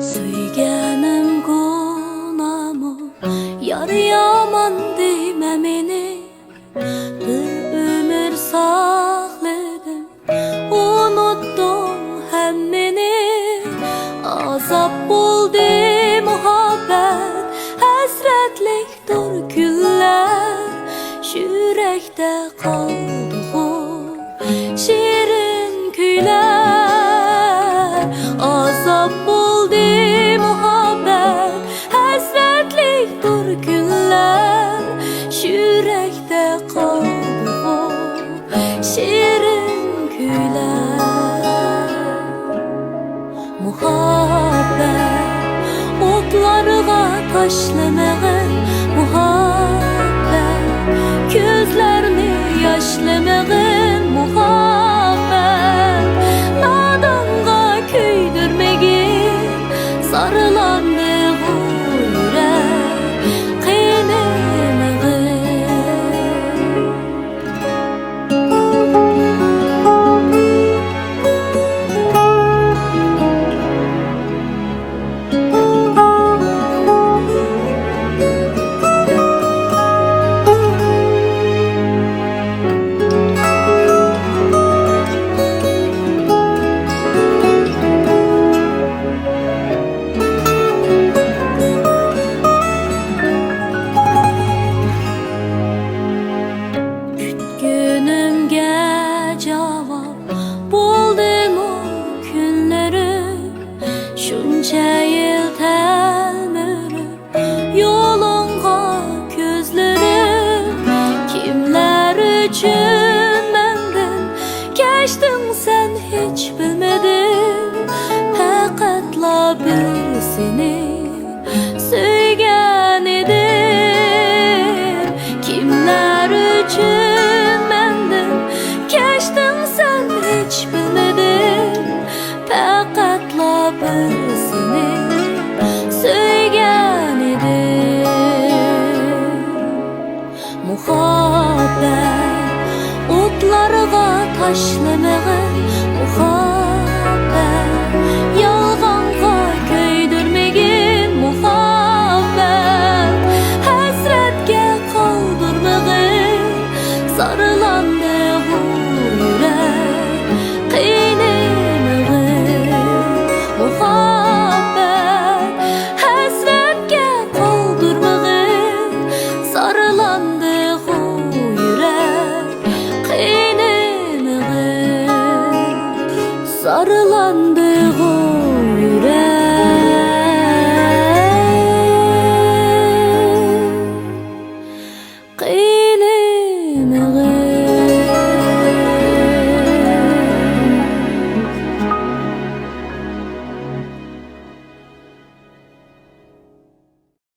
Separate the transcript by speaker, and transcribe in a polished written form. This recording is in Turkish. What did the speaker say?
Speaker 1: Suyganim gunamu yar yaman deyme meni. Bir ömür sakladım, unuttum hemmeni. Azap buldu muhabbet, hasretlikdir günler. Yürekte kaldı o şirin kuylar. Azap buldu muhabbet, hasretlikdir günler. Yürekte kaldı o şirin kuylar. Muhabbet otlarga taşlamagın, muhabbet gözlerini yaşlamagın, muhabbet nadanga köydürmegin. Sarılandı bu yürek kıynamagın. Günümge cevap buldum o günleri. Şunca yıl telmürüp yolunga gözlerim. Kimler üçün menden geçtin sen hiç bilmedin. Faqatla bir seni söygen edim. Kimler üçün menden geçtin sen hiç bilmedin. Faqatla bir seni söygen edim. Muhabbet otlarga taşlamagın,